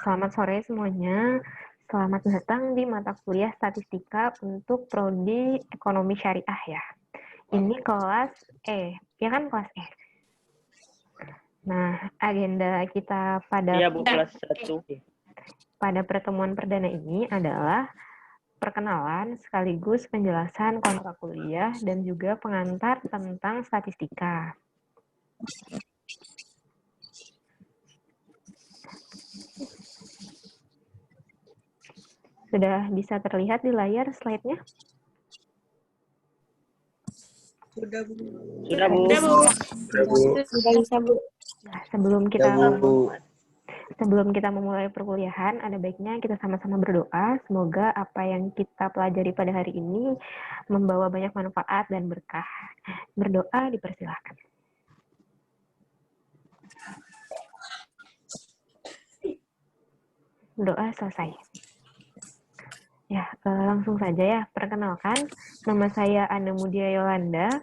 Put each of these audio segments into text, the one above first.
Selamat sore semuanya. Selamat datang di mata kuliah statistika untuk prodi ekonomi syariah ya. Ini kelas E, ya kan kelas E. Nah, agenda kita Iya, Bu, kelas 1. pada pertemuan perdana ini adalah perkenalan sekaligus penjelasan kontrak kuliah dan juga pengantar tentang statistika. Sudah bisa terlihat di layar slide-nya? Sudah, Bu. Sudah bisa, Bu. Nah, sebelum kita memulai perkuliahan, ada baiknya kita sama-sama berdoa. Semoga apa yang kita pelajari pada hari ini membawa banyak manfaat dan berkah. Berdoa dipersilakan. Doa selesai. Ya, langsung saja ya. Perkenalkan, nama saya Anna Mudia Yolanda.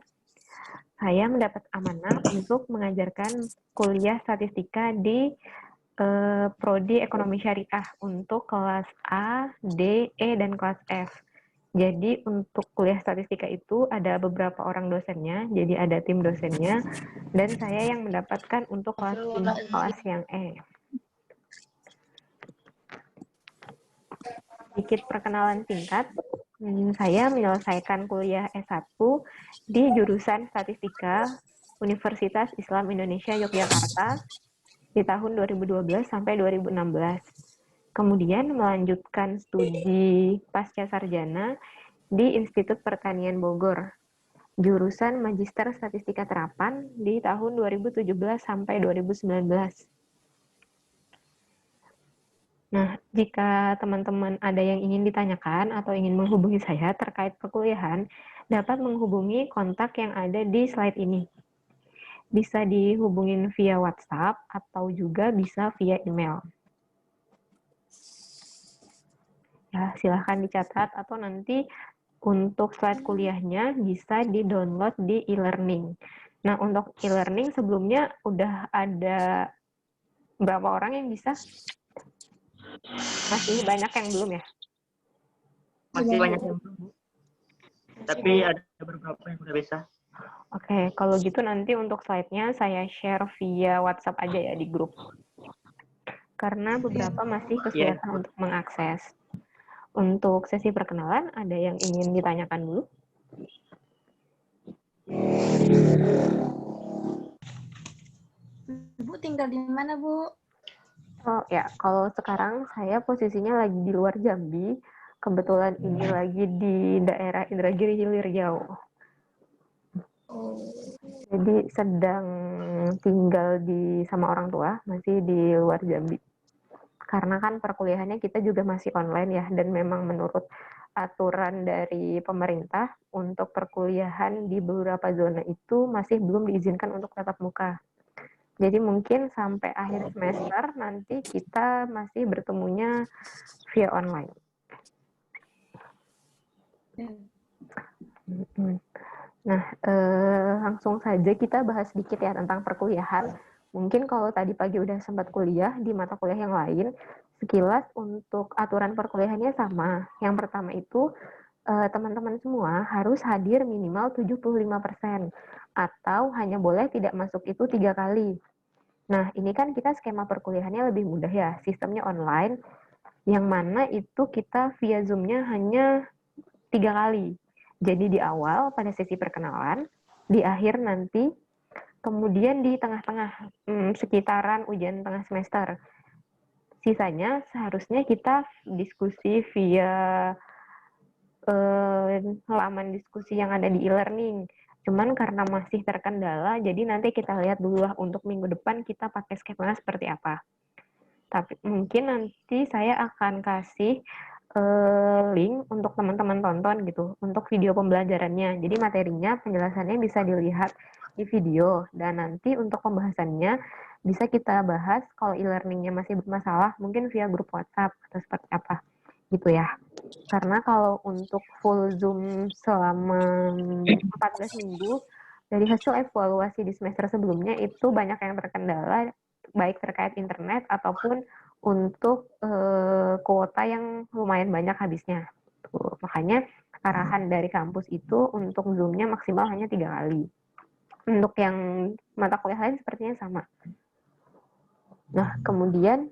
Saya mendapat amanah untuk mengajarkan kuliah statistika di prodi ekonomi syariah untuk kelas A, D, E, dan kelas F. Jadi untuk kuliah statistika itu ada beberapa orang dosennya, jadi ada tim dosennya, dan saya yang mendapatkan untuk kelas yang E. Sedikit perkenalan singkat, saya menyelesaikan kuliah S1 di jurusan Statistika Universitas Islam Indonesia Yogyakarta di tahun 2012 sampai 2016. Kemudian melanjutkan studi pasca sarjana di Institut Pertanian Bogor, jurusan Magister Statistika Terapan di tahun 2017 sampai 2019. Nah, jika teman-teman ada yang ingin ditanyakan atau ingin menghubungi saya terkait perkuliahan, dapat menghubungi kontak yang ada di slide ini. Bisa dihubungin via WhatsApp atau juga bisa via email. Ya, silahkan dicatat atau nanti untuk slide kuliahnya bisa di-download di e-learning. Nah, untuk e-learning sebelumnya udah ada berapa orang yang bisa? Masih banyak yang belum ya? Masih banyak yang belum, Bu. Tapi ada beberapa yang sudah bisa. Oke, kalau gitu nanti untuk slide-nya saya share via WhatsApp aja ya di grup. Karena beberapa masih kesulitan untuk mengakses. Untuk sesi perkenalan, ada yang ingin ditanyakan dulu? Bu tinggal di mana, Bu? Oh ya, kalau sekarang saya posisinya lagi di luar Jambi. Kebetulan ini lagi di daerah Indragiri Hilir Riau. Jadi sedang tinggal sama orang tua, masih di luar Jambi. Karena kan perkuliahannya kita juga masih online ya, dan memang menurut aturan dari pemerintah untuk perkuliahan di beberapa zona itu masih belum diizinkan untuk tatap muka. Jadi mungkin sampai akhir semester nanti kita masih bertemunya via online. Nah, langsung saja kita bahas sedikit ya tentang perkuliahan. Mungkin kalau tadi pagi udah sempat kuliah di mata kuliah yang lain, sekilas untuk aturan perkuliahannya sama. Yang pertama itu, teman-teman semua harus hadir minimal 75%, atau hanya boleh tidak masuk itu 3 kali. Nah, ini kan kita skema perkuliahannya lebih mudah ya, sistemnya online, yang mana itu kita via Zoom-nya hanya 3 kali. Jadi di awal pada sesi perkenalan, di akhir nanti, kemudian di tengah-tengah, sekitaran ujian tengah semester. Sisanya seharusnya kita diskusi via halaman diskusi yang ada di e-learning. Cuman karena masih terkendala, jadi nanti kita lihat dulu lah untuk minggu depan kita pakai skema seperti apa. Tapi mungkin nanti saya akan kasih link untuk teman-teman tonton gitu, untuk video pembelajarannya. Jadi materinya, penjelasannya bisa dilihat di video. Dan nanti untuk pembahasannya bisa kita bahas kalau e-learningnya masih bermasalah, mungkin via grup WhatsApp atau seperti apa gitu ya. Karena kalau untuk full Zoom selama 14 minggu, dari hasil evaluasi di semester sebelumnya itu banyak yang terkendala, baik terkait internet ataupun untuk kuota yang lumayan banyak habisnya. Tuh, makanya arahan dari kampus itu untuk Zoom-nya maksimal hanya 3 kali. Untuk yang mata kuliah lain sepertinya sama. Nah, kemudian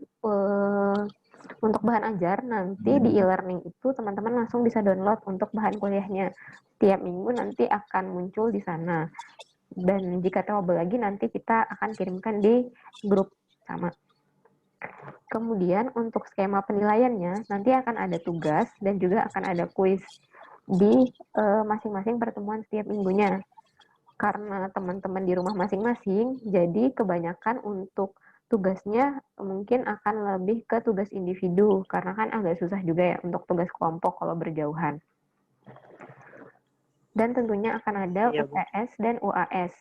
untuk bahan ajar nanti di e-learning itu teman-teman langsung bisa download untuk bahan kuliahnya. Tiap minggu nanti akan muncul di sana. Dan jika terlebih lagi nanti kita akan kirimkan di grup sama. Kemudian untuk skema penilaiannya nanti akan ada tugas dan juga akan ada kuis di masing-masing pertemuan setiap minggunya. Karena teman-teman di rumah masing-masing, jadi kebanyakan untuk tugasnya mungkin akan lebih ke tugas individu, karena kan agak susah juga ya untuk tugas kelompok kalau berjauhan. Dan tentunya akan ada UTS dan UAS.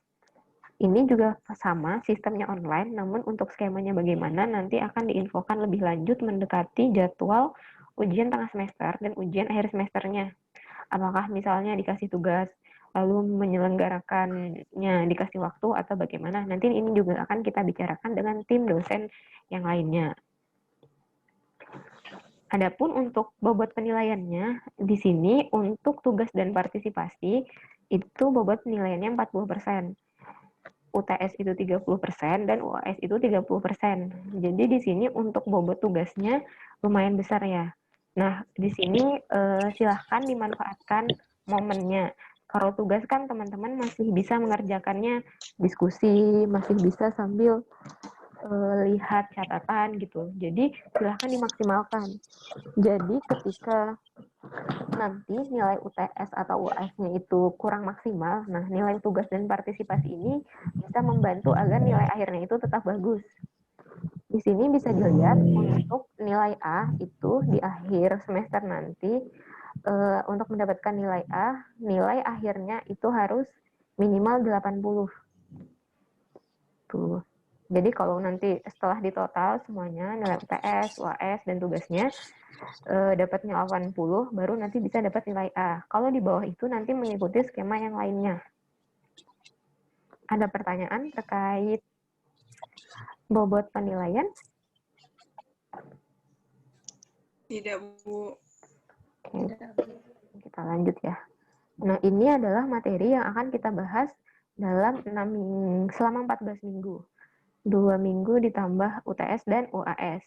Ini juga sama, sistemnya online, namun untuk skemanya bagaimana nanti akan diinfokan lebih lanjut mendekati jadwal ujian tengah semester dan ujian akhir semesternya. Apakah misalnya dikasih tugas, lalu menyelenggarakannya dikasih waktu atau bagaimana, nanti ini juga akan kita bicarakan dengan tim dosen yang lainnya. Adapun untuk bobot penilaiannya, di sini untuk tugas dan partisipasi, itu bobot penilaiannya 40%. UTS itu 30% dan UAS itu 30%. Jadi di sini untuk bobot tugasnya lumayan besar ya. Nah, di sini silahkan dimanfaatkan momennya. Kalau tugas kan teman-teman masih bisa mengerjakannya diskusi, masih bisa sambil lihat catatan gitu. Jadi silahkan dimaksimalkan. Jadi ketika nanti nilai UTS atau UAS-nya itu kurang maksimal, nah nilai tugas dan partisipasi ini bisa membantu agar nilai akhirnya itu tetap bagus. Di sini bisa dilihat untuk nilai A itu di akhir semester nanti, untuk mendapatkan nilai A, nilai akhirnya itu harus minimal 80. Tuh. Jadi kalau nanti setelah ditotal semuanya, nilai UTS, UAS, dan tugasnya, dapatnya 80, baru nanti bisa dapat nilai A. Kalau di bawah itu nanti mengikuti skema yang lainnya. Ada pertanyaan terkait bobot penilaian? Tidak, Bu. Oke, kita lanjut ya. Nah, ini adalah materi yang akan kita bahas dalam selama 14 minggu. 2 minggu ditambah UTS dan UAS.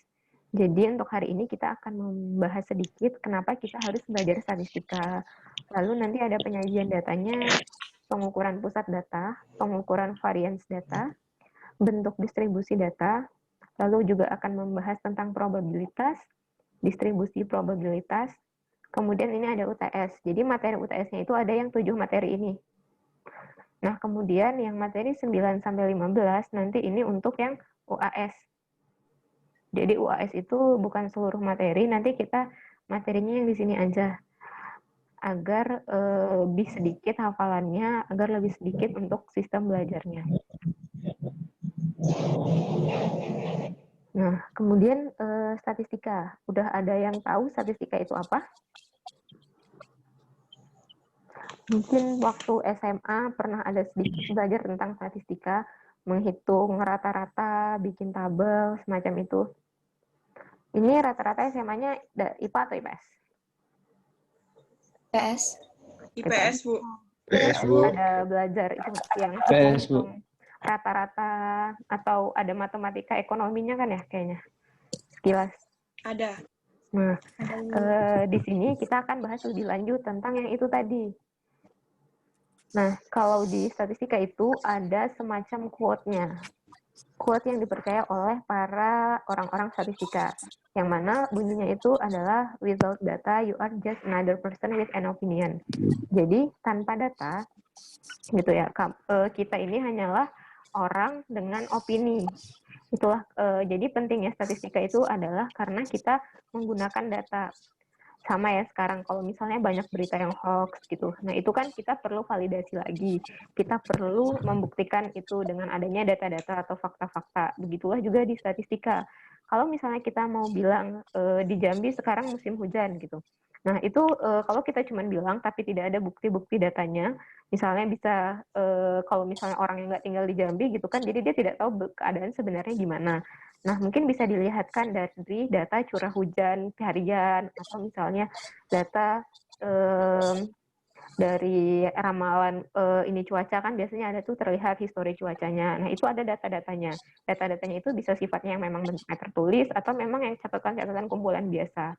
Jadi untuk hari ini kita akan membahas sedikit kenapa kita harus belajar statistika. Lalu nanti ada penyajian datanya, pengukuran pusat data, pengukuran variance data, bentuk distribusi data, lalu juga akan membahas tentang probabilitas, distribusi probabilitas, kemudian ini ada UTS. Jadi materi UTS-nya itu ada yang 7 materi ini. Nah, kemudian yang materi 9-15 nanti ini untuk yang UAS. Jadi UAS itu bukan seluruh materi, nanti kita materinya yang di sini aja. Agar lebih sedikit hafalannya, agar lebih sedikit untuk sistem belajarnya. Nah, kemudian statistika. Udah ada yang tahu statistika itu apa? Mungkin waktu SMA pernah ada sedikit belajar tentang statistika, menghitung rata-rata, bikin tabel, semacam itu. Ini rata-rata SMA-nya IPA atau IPS? IPS. IPS, Bu. PS, Bu. Ada belajar itu yang IPS, Bu. rata-rata atau ada matematika ekonominya kan ya kayaknya? Sekilas. Ada. Nah, di sini kita akan bahas lebih lanjut tentang yang itu tadi. Nah, kalau di statistika itu ada semacam quote-nya. Quote yang dipercaya oleh para orang-orang statistika. Yang mana bunyinya itu adalah, without data, you are just another person with an opinion. Jadi, tanpa data, gitu ya, kita ini hanyalah orang dengan opini. Itulah, jadi pentingnya statistika itu adalah karena kita menggunakan data. Sama ya sekarang kalau misalnya banyak berita yang hoax gitu. Nah, itu kan kita perlu validasi lagi. Kita perlu membuktikan itu dengan adanya data-data atau fakta-fakta. Begitulah juga di statistika. Kalau misalnya kita mau bilang di Jambi sekarang musim hujan gitu. Nah, itu kalau kita cuma bilang tapi tidak ada bukti-bukti datanya, misalnya bisa kalau misalnya orang yang nggak tinggal di Jambi gitu kan, jadi dia tidak tahu keadaan sebenarnya gimana. Nah, mungkin bisa dilihatkan dari data curah hujan harian atau misalnya data dari ramalan ini cuaca kan biasanya ada tuh terlihat histori cuacanya. Nah, itu ada data-datanya. Data-datanya itu bisa sifatnya yang memang bentuknya tertulis atau memang yang catatan-catatan kumpulan biasa.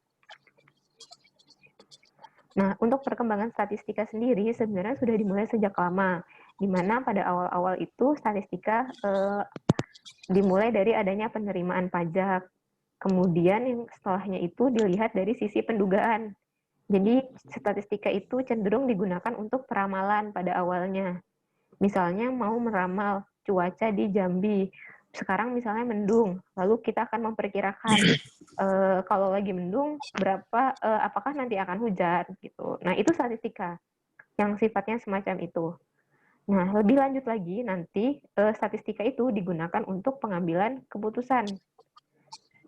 Nah, untuk perkembangan statistika sendiri sebenarnya sudah dimulai sejak lama, di mana pada awal-awal itu statistika dimulai dari adanya penerimaan pajak. Kemudian yang setelahnya itu dilihat dari sisi pendugaan. Jadi statistika itu cenderung digunakan untuk peramalan pada awalnya. Misalnya mau meramal cuaca di Jambi. Sekarang misalnya mendung, lalu kita akan memperkirakan kalau lagi mendung berapa apakah nanti akan hujan gitu. Nah, itu statistika yang sifatnya semacam itu. Nah, lebih lanjut lagi nanti statistika itu digunakan untuk pengambilan keputusan.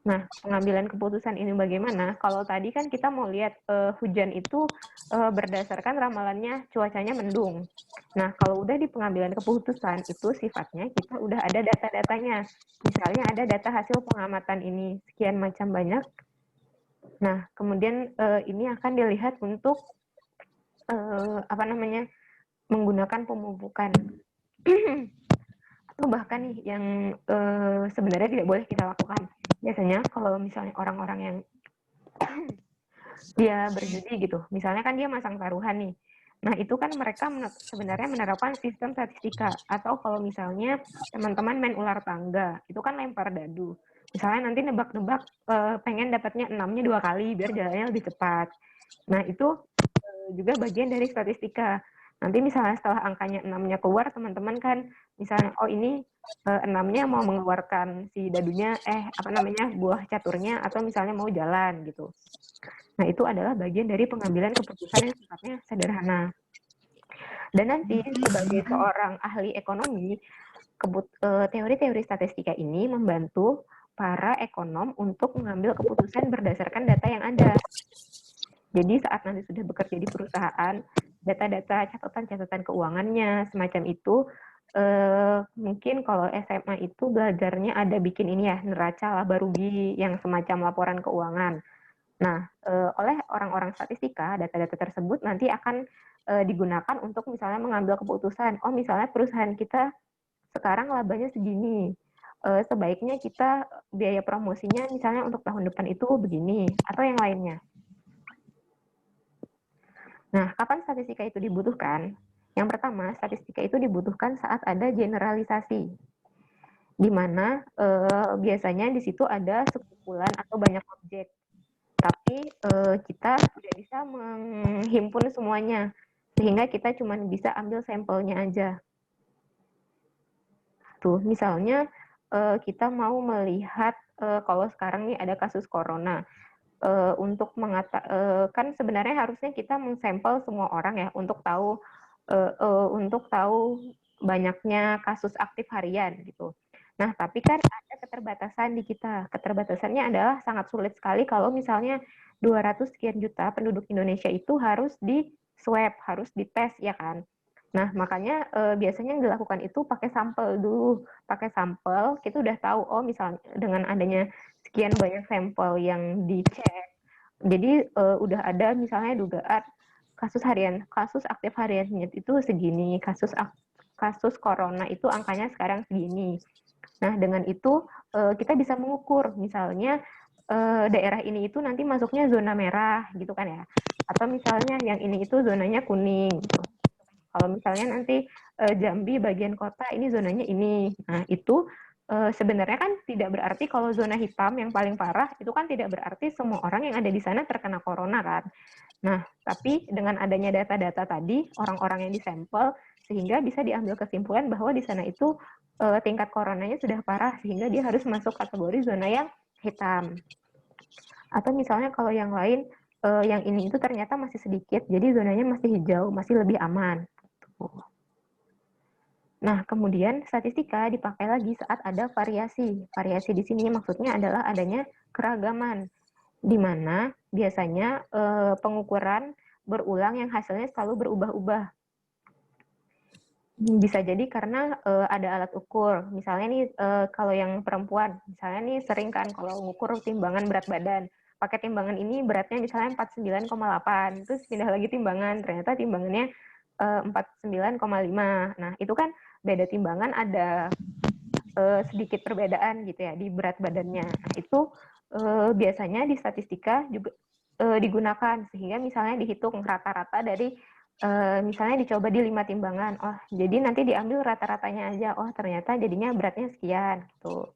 Nah, pengambilan keputusan ini bagaimana? Kalau tadi kan kita mau lihat hujan itu berdasarkan ramalannya cuacanya mendung. Nah, kalau udah di pengambilan keputusan itu sifatnya kita udah ada data-datanya. Misalnya ada data hasil pengamatan ini sekian macam banyak. Nah, kemudian ini akan dilihat untuk menggunakan pemupukan. Atau bahkan nih yang sebenarnya tidak boleh kita lakukan. Biasanya kalau misalnya orang-orang yang dia berjudi gitu, misalnya kan dia masang taruhan nih. Nah, itu kan mereka sebenarnya menerapkan sistem statistika. Atau kalau misalnya teman-teman main ular tangga, itu kan lempar dadu. Misalnya nanti nebak-nebak pengen dapatnya 6-nya 2 kali biar jalannya lebih cepat. Nah, itu juga bagian dari statistika. Nanti misalnya setelah angkanya 6-nya keluar, teman-teman kan misalnya, oh ini 6-nya mau mengeluarkan si dadunya, buah caturnya, atau misalnya mau jalan gitu. Nah, itu adalah bagian dari pengambilan keputusan yang sifatnya sederhana. Dan nanti sebagai seorang ahli ekonomi, teori-teori statistika ini membantu para ekonom untuk mengambil keputusan berdasarkan data yang ada. Jadi saat nanti sudah bekerja di perusahaan, data-data catatan-catatan keuangannya semacam itu, mungkin kalau SMA itu belajarnya ada bikin ini ya, neraca laba rugi yang semacam laporan keuangan. Nah, oleh orang-orang statistika, data-data tersebut nanti akan digunakan untuk misalnya mengambil keputusan, oh misalnya perusahaan kita sekarang labanya segini, sebaiknya kita biaya promosinya misalnya untuk tahun depan itu begini, atau yang lainnya. Nah, kapan statistika itu dibutuhkan? Yang pertama, statistika itu dibutuhkan saat ada generalisasi, di mana biasanya di situ ada sekumpulan atau banyak objek, tapi kita tidak bisa menghimpun semuanya, sehingga kita cuma bisa ambil sampelnya aja. Tuh, misalnya kita mau melihat kalau sekarang nih ada kasus corona. Untuk kan sebenarnya harusnya kita mensampel semua orang ya untuk tahu banyaknya kasus aktif harian gitu. Nah, tapi kan ada keterbatasan di kita. Keterbatasannya adalah sangat sulit sekali kalau misalnya 200 sekian juta penduduk Indonesia itu harus di swab, harus dites ya kan. Nah, makanya biasanya yang dilakukan itu pakai sampel dulu. Pakai sampel, kita udah tahu, oh misalnya dengan adanya sekian banyak sampel yang dicek, jadi udah ada misalnya dugaan kasus aktif hariannya itu segini, kasus corona itu angkanya sekarang segini. Nah, dengan itu kita bisa mengukur, misalnya daerah ini itu nanti masuknya zona merah gitu kan ya, atau misalnya yang ini itu zonanya kuning gitu. Kalau misalnya nanti Jambi bagian kota ini zonanya ini. Nah, itu sebenarnya kan tidak berarti kalau zona hitam yang paling parah itu kan tidak berarti semua orang yang ada di sana terkena corona kan. Nah, tapi dengan adanya data-data tadi, orang-orang yang disampel sehingga bisa diambil kesimpulan bahwa di sana itu tingkat coronanya sudah parah sehingga dia harus masuk kategori zona yang hitam. Atau misalnya kalau yang lain yang ini itu ternyata masih sedikit, jadi zonanya masih hijau, masih lebih aman. Nah, kemudian statistika dipakai lagi saat ada variasi. Variasi di sini maksudnya adalah adanya keragaman, di mana biasanya pengukuran berulang yang hasilnya selalu berubah-ubah. Bisa jadi karena ada alat ukur. Misalnya nih kalau yang perempuan, misalnya nih sering kan kalau ngukur timbangan berat badan, pakai timbangan ini beratnya misalnya 49,8, terus pindah lagi timbangan, ternyata timbangannya 49,5. Nah, itu kan beda timbangan ada sedikit perbedaan gitu ya di berat badannya. Nah, itu biasanya di statistika juga digunakan sehingga misalnya dihitung rata-rata dari misalnya dicoba di 5 timbangan. Oh, jadi nanti diambil rata-ratanya aja. Oh, ternyata jadinya beratnya sekian gitu.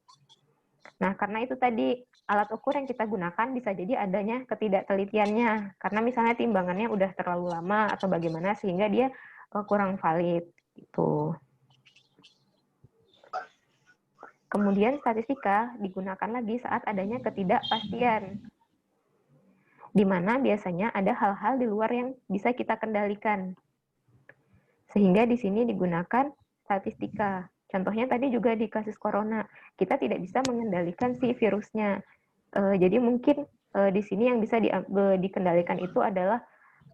Nah, karena itu tadi alat ukur yang kita gunakan bisa jadi adanya ketidaktelitiannya. Karena misalnya timbangannya udah terlalu lama atau bagaimana sehingga dia kurang valid gitu. Kemudian statistika digunakan lagi saat adanya ketidakpastian, di mana biasanya ada hal-hal di luar yang bisa kita kendalikan. Sehingga di sini digunakan statistika. Contohnya tadi juga di kasus corona, kita tidak bisa mengendalikan si virusnya. Jadi mungkin di sini yang bisa dikendalikan itu adalah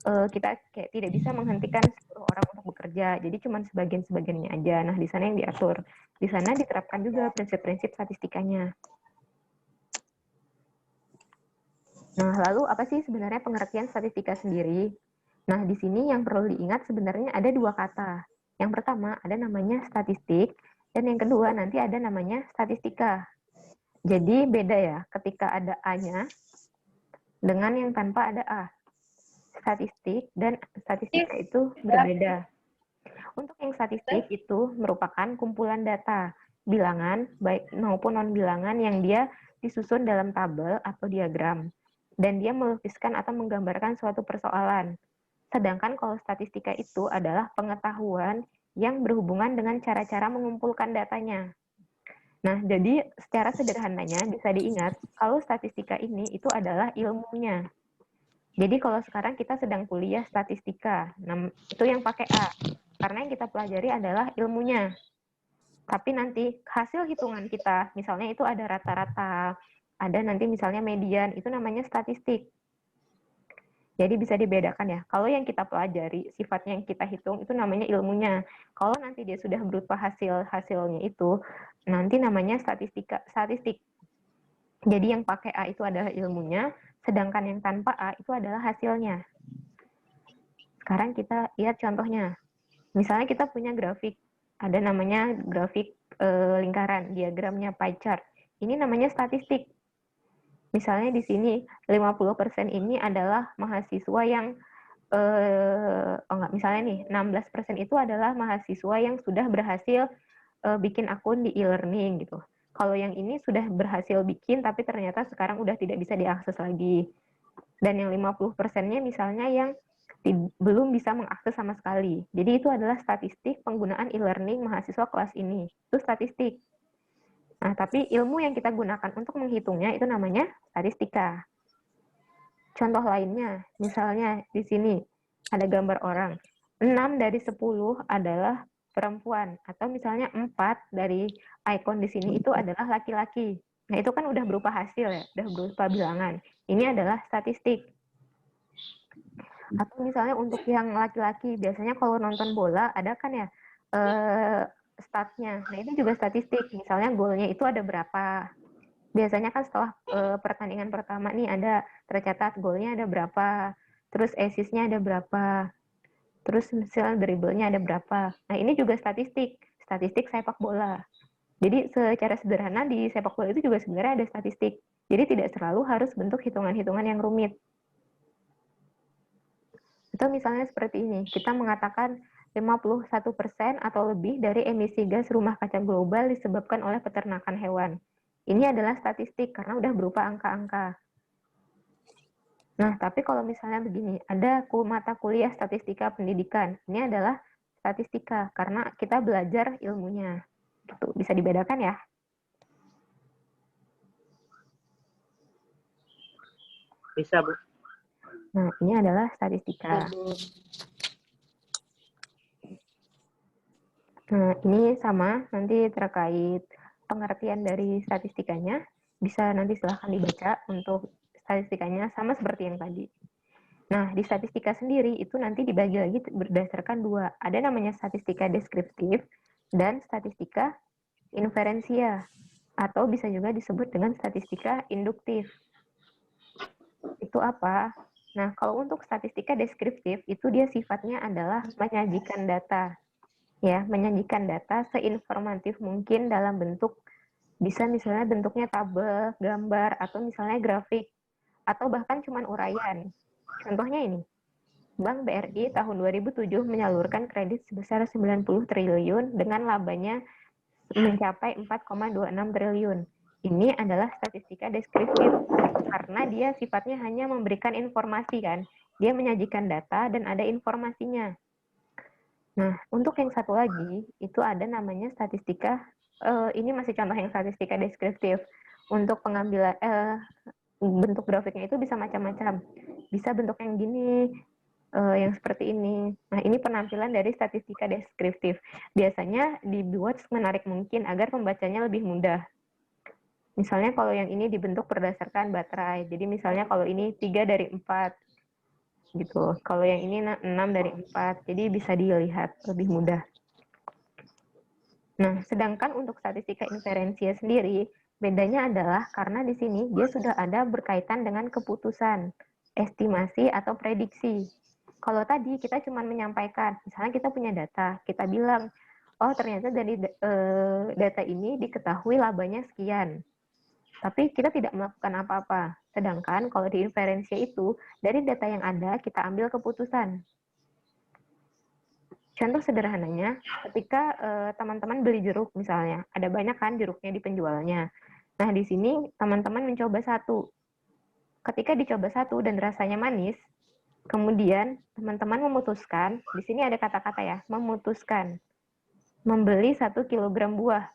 kita kayak tidak bisa menghentikan seluruh orang untuk bekerja. Jadi cuma sebagian-sebagiannya aja. Nah, di sana yang diatur. Di sana diterapkan juga prinsip-prinsip statistikanya. Nah, lalu apa sih sebenarnya pengertian statistika sendiri? Nah, di sini yang perlu diingat sebenarnya ada dua kata. Yang pertama ada namanya statistik, dan yang kedua nanti ada namanya statistika. Jadi beda ya ketika ada A-nya dengan yang tanpa ada A. Statistik dan statistika itu berbeda. Untuk yang statistik itu merupakan kumpulan data, bilangan baik maupun non-bilangan yang dia disusun dalam tabel atau diagram. Dan dia melukiskan atau menggambarkan suatu persoalan. Sedangkan kalau statistika itu adalah pengetahuan yang berhubungan dengan cara-cara mengumpulkan datanya. Nah, jadi secara sederhananya bisa diingat, kalau statistika ini itu adalah ilmunya. Jadi kalau sekarang kita sedang kuliah statistika, nah, itu yang pakai A. Karena yang kita pelajari adalah ilmunya. Tapi nanti hasil hitungan kita, misalnya itu ada rata-rata, ada nanti misalnya median, itu namanya statistik. Jadi bisa dibedakan ya. Kalau yang kita pelajari, sifatnya yang kita hitung, itu namanya ilmunya. Kalau nanti dia sudah berupa hasilnya itu, nanti namanya statistik. Jadi yang pakai A itu adalah ilmunya, sedangkan yang tanpa A itu adalah hasilnya. Sekarang kita lihat contohnya. Misalnya kita punya grafik, ada namanya grafik lingkaran, diagramnya pie chart. Ini namanya statistik. Misalnya di sini 50% ini adalah mahasiswa yang misalnya nih 16% itu adalah mahasiswa yang sudah berhasil bikin akun di e-learning gitu. Kalau yang ini sudah berhasil bikin tapi ternyata sekarang udah tidak bisa diakses lagi. Dan yang 50%-nya misalnya yang belum bisa mengakses sama sekali. Jadi itu adalah statistik penggunaan e-learning mahasiswa kelas ini. Itu statistik. Nah, tapi ilmu yang kita gunakan untuk menghitungnya itu namanya statistika. Contoh lainnya, misalnya di sini ada gambar orang. 6 dari 10 adalah perempuan. Atau misalnya 4 dari ikon di sini itu adalah laki-laki. Nah, itu kan udah berupa hasil ya, udah berupa bilangan. Ini adalah statistik. Atau misalnya untuk yang laki-laki, biasanya kalau nonton bola ada kan ya statnya. Nah, itu juga statistik. Misalnya golnya itu ada berapa. Biasanya kan setelah pertandingan pertama nih ada tercatat golnya ada berapa, terus assist-nya ada berapa, terus misalnya dribble-nya ada berapa. Nah, ini juga statistik sepak bola. Jadi secara sederhana di sepak bola itu juga sebenarnya ada statistik. Jadi tidak selalu harus bentuk hitungan-hitungan yang rumit. Atau misalnya seperti ini, kita mengatakan 51% atau lebih dari emisi gas rumah kaca global disebabkan oleh peternakan hewan. Ini adalah statistik karena udah berupa angka-angka. Nah, tapi kalau misalnya begini, ada mata kuliah statistika pendidikan. Ini adalah statistika karena kita belajar ilmunya. Gitu. Bisa dibedakan ya? Bisa, Bu. Nah, ini adalah statistika. Nah, ini sama nanti terkait pengertian dari statistikanya. Bisa nanti silahkan dibaca untuk statistikanya sama seperti yang tadi. Nah, di statistika sendiri itu nanti dibagi lagi berdasarkan dua. Ada namanya statistika deskriptif dan statistika inferensia, atau bisa juga disebut dengan statistika induktif. Itu apa? Nah, kalau untuk statistika deskriptif, itu dia sifatnya adalah menyajikan data. Ya, menyajikan data seinformatif mungkin dalam bentuk, bisa misalnya bentuknya tabel, gambar, atau misalnya grafik, atau bahkan cuman uraian. Contohnya ini, Bank BRI tahun 2007 menyalurkan kredit sebesar 90 triliun dengan labanya mencapai 4,26 triliun. Ini adalah statistika deskriptif karena dia sifatnya hanya memberikan informasi kan. Dia menyajikan data dan ada informasinya. Nah, untuk yang satu lagi itu ada namanya statistika, ini masih contoh yang statistika deskriptif. Untuk pengambilan bentuk grafiknya itu bisa macam-macam. Bisa bentuk yang gini, yang seperti ini. Nah, ini penampilan dari statistika deskriptif. Biasanya dibuat menarik mungkin agar pembacanya lebih mudah. Misalnya kalau yang ini dibentuk berdasarkan baterai. Jadi misalnya kalau ini 3 dari 4 gitu. Kalau yang ini 6 dari 4. Jadi bisa dilihat lebih mudah. Nah, sedangkan untuk statistika inferensia sendiri, bedanya adalah karena di sini dia sudah ada berkaitan dengan keputusan, estimasi atau prediksi. Kalau tadi kita cuma menyampaikan, misalnya kita punya data, kita bilang, oh ternyata dari data ini diketahui labanya sekian. Tapi kita tidak melakukan apa-apa. Sedangkan kalau di inferensia itu, dari data yang ada kita ambil keputusan. Contoh sederhananya, ketika teman-teman beli jeruk misalnya, ada banyak kan jeruknya di penjualnya. Nah, di sini teman-teman mencoba satu. Ketika dicoba satu dan rasanya manis, kemudian teman-teman memutuskan, di sini ada kata-kata ya, memutuskan membeli 1 kilogram buah.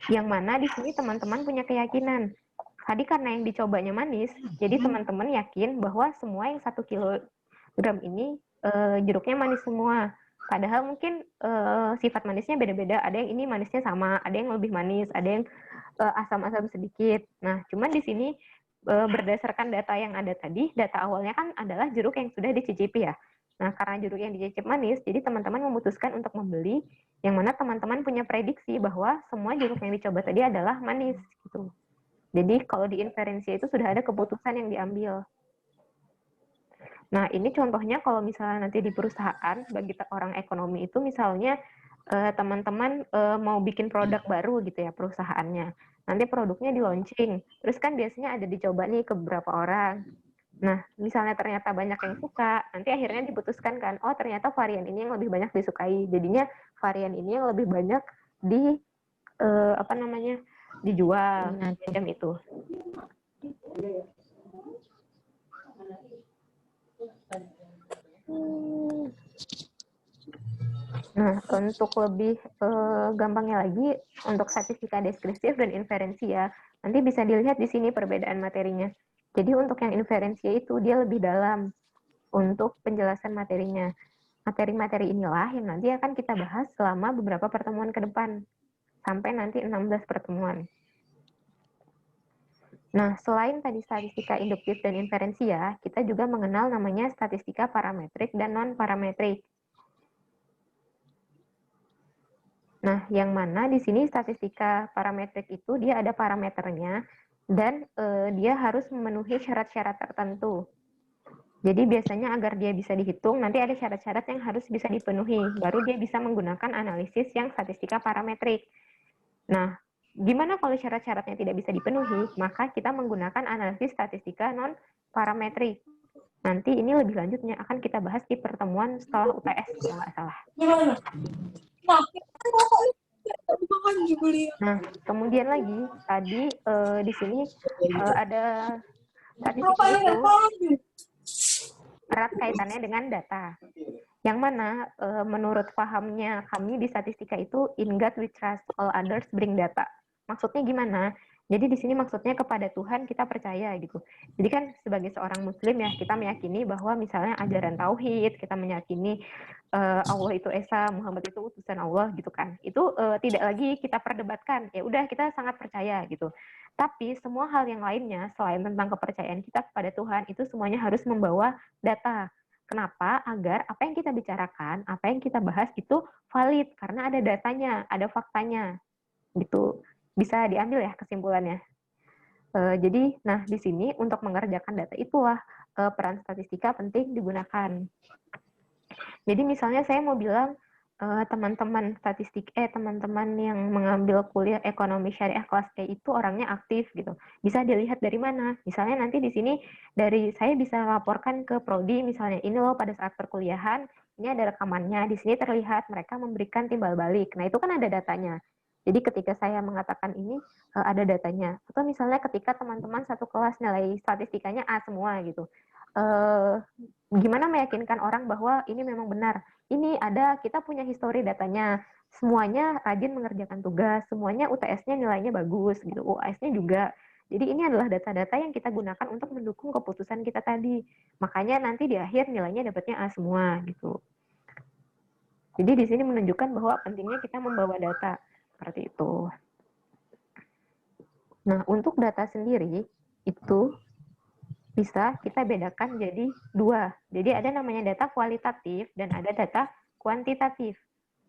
Yang mana di sini teman-teman punya keyakinan. Tadi karena yang dicobanya manis, jadi teman-teman yakin bahwa semua yang 1 kilogram ini jeruknya manis semua. Padahal mungkin sifat manisnya beda-beda. Ada yang ini manisnya sama, ada yang lebih manis, ada yang asam-asam sedikit. Nah, cuman di sini berdasarkan data yang ada tadi, data awalnya kan adalah jeruk yang sudah dicicipi ya. Nah, karena jeruk yang dicicip manis, jadi teman-teman memutuskan untuk membeli, yang mana teman-teman punya prediksi bahwa semua jeruk yang dicoba tadi adalah manis. Gitu. Jadi kalau di inferensia itu sudah ada keputusan yang diambil. Nah, ini contohnya kalau misalnya nanti di perusahaan, bagi orang ekonomi itu misalnya teman-teman mau bikin produk baru gitu ya perusahaannya. Nanti produknya di launching, terus kan biasanya ada dicoba nih ke beberapa orang. Nah, misalnya ternyata banyak yang suka, nanti akhirnya diputuskan kan, oh ternyata varian ini yang lebih banyak disukai. Jadinya varian ini yang lebih banyak di dijual macam itu. Nah, untuk lebih gampangnya lagi, untuk statistika deskriptif dan inferensia, nanti bisa dilihat di sini perbedaan materinya. Jadi untuk yang inferensia itu dia lebih dalam untuk penjelasan materinya. Materi-materi inilah yang nanti akan kita bahas selama beberapa pertemuan ke depan, sampai nanti 16 pertemuan. Nah, selain tadi statistika induktif dan inferensia, kita juga mengenal namanya statistika parametrik dan non-parametrik. Nah, yang mana di sini statistika parametrik itu dia ada parameternya dan dia harus memenuhi syarat-syarat tertentu. Jadi biasanya agar dia bisa dihitung, nanti ada syarat-syarat yang harus bisa dipenuhi, baru dia bisa menggunakan analisis yang statistika parametrik. Nah, gimana kalau syarat-syaratnya tidak bisa dipenuhi? Maka kita menggunakan analisis statistika non-parametrik. Nanti ini lebih lanjutnya akan kita bahas di pertemuan setelah UTS, kalau nggak salah. Nah, kemudian lagi, tadi di sini ada statistika itu erat kaitannya dengan data. Yang mana menurut pahamnya kami di statistika itu in God we trust, all others bring data. Maksudnya gimana? Jadi di sini maksudnya kepada Tuhan kita percaya gitu. Jadi kan sebagai seorang muslim ya, kita meyakini bahwa misalnya ajaran tauhid, kita meyakini Allah itu esa, Muhammad itu utusan Allah gitu kan. Itu tidak lagi kita perdebatkan. Ya udah kita sangat percaya gitu. Tapi semua hal yang lainnya selain tentang kepercayaan kita kepada Tuhan itu semuanya harus membawa data. Kenapa? Agar apa yang kita bicarakan, apa yang kita bahas itu valid karena ada datanya, ada faktanya gitu. Bisa diambil ya kesimpulannya. Jadi, nah di sini untuk mengerjakan data itulah peran statistika penting digunakan. Jadi misalnya saya mau bilang teman-teman teman-teman yang mengambil kuliah ekonomi syariah kelas E itu orangnya aktif gitu. Bisa dilihat dari mana? Misalnya nanti di sini dari saya bisa laporkan ke prodi misalnya ini loh pada saat perkuliahan ini ada rekamannya. Di sini terlihat mereka memberikan timbal balik. Nah, itu kan ada datanya. Jadi ketika saya mengatakan ini ada datanya. Atau misalnya ketika teman-teman satu kelas nilai statistikanya A semua gitu. Gimana meyakinkan orang bahwa ini memang benar? Ini ada, kita punya histori datanya. Semuanya rajin mengerjakan tugas, semuanya UTS-nya nilainya bagus gitu, UAS-nya juga. Jadi ini adalah data-data yang kita gunakan untuk mendukung keputusan kita tadi. Makanya nanti di akhir nilainya dapatnya A semua gitu. Jadi di sini menunjukkan bahwa pentingnya kita membawa data. Seperti itu. Nah, untuk data sendiri, itu bisa kita bedakan jadi dua. Jadi ada namanya data kualitatif dan ada data kuantitatif.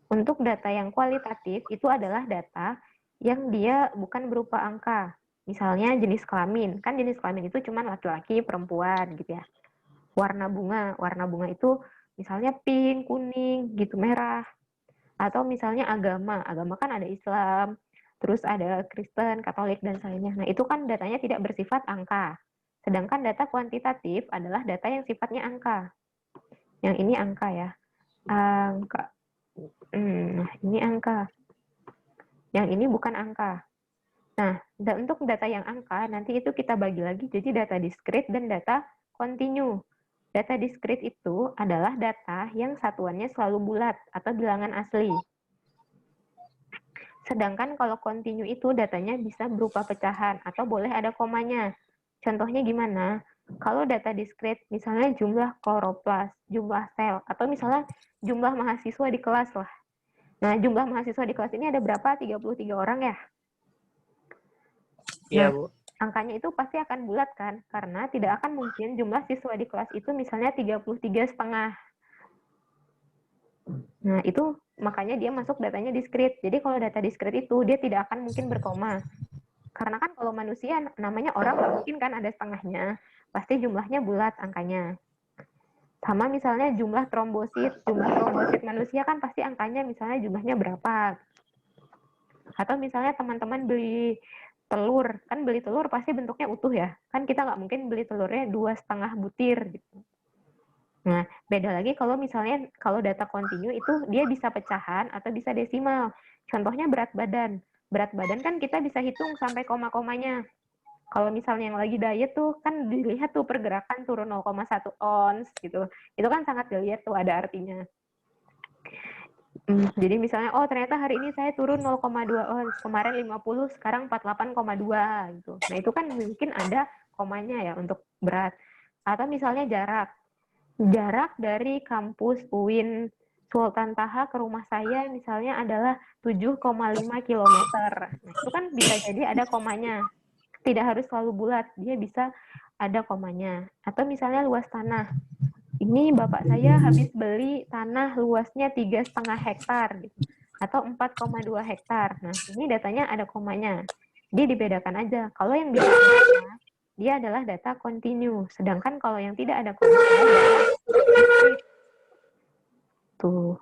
Untuk data yang kualitatif, itu adalah data yang dia bukan berupa angka. Misalnya jenis kelamin. Kan jenis kelamin itu cuma laki-laki, perempuan gitu ya. Warna bunga itu misalnya pink, kuning, gitu, merah. Atau misalnya agama kan ada Islam, terus ada Kristen, Katolik, dan lainnya. Nah, itu kan datanya tidak bersifat angka. Sedangkan data kuantitatif adalah data yang sifatnya angka. Yang ini angka ya. Angka. Nah, ini angka. Yang ini bukan angka. Nah, untuk data yang angka, nanti itu kita bagi lagi jadi data discrete dan data continue. Data discrete itu adalah data yang satuannya selalu bulat atau bilangan asli. Sedangkan kalau continue itu datanya bisa berupa pecahan atau boleh ada komanya. Contohnya gimana? Kalau data discrete, misalnya jumlah kloroplas, jumlah sel, atau misalnya jumlah mahasiswa di kelas lah. Nah, jumlah mahasiswa di kelas ini ada berapa? 33 orang ya? Iya, Nah, Bu. angkanya itu pasti akan bulat kan? Karena tidak akan mungkin jumlah siswa di kelas itu misalnya 33,5. Nah, itu makanya dia masuk datanya discrete. Jadi kalau data discrete itu dia tidak akan mungkin berkoma. Karena kan kalau manusia namanya orang nggak mungkin kan ada setengahnya. Pasti jumlahnya bulat angkanya. Sama misalnya jumlah trombosit manusia kan pasti angkanya misalnya jumlahnya berapa. Atau misalnya teman-teman beli telur, kan beli telur pasti bentuknya utuh ya. Kan kita nggak mungkin beli telurnya 2,5 butir gitu. Nah, beda lagi kalau misalnya kalau data kontinu itu dia bisa pecahan atau bisa desimal. Contohnya berat badan. Berat badan kan kita bisa hitung sampai koma-komanya. Kalau misalnya yang lagi diet tuh kan dilihat tuh pergerakan turun 0,1 ons gitu. Itu kan sangat dilihat tuh ada artinya. Jadi misalnya, oh ternyata hari ini saya turun 0,2 ons, kemarin 50, sekarang 48,2 gitu. Nah itu kan mungkin ada komanya ya untuk berat. Atau misalnya jarak. Jarak dari kampus UIN Sultan Taha ke rumah saya misalnya adalah 7,5 km. Nah itu kan bisa jadi ada komanya. Tidak harus selalu bulat, dia bisa ada komanya. Atau misalnya luas tanah. Ini bapak saya habis beli tanah luasnya 3,5 hektar gitu. Atau 4,2 hektar. Nah, ini datanya ada komanya. Jadi dibedakan aja. Kalau yang bisa dia adalah data continue. Sedangkan kalau yang tidak ada komanya, tuh.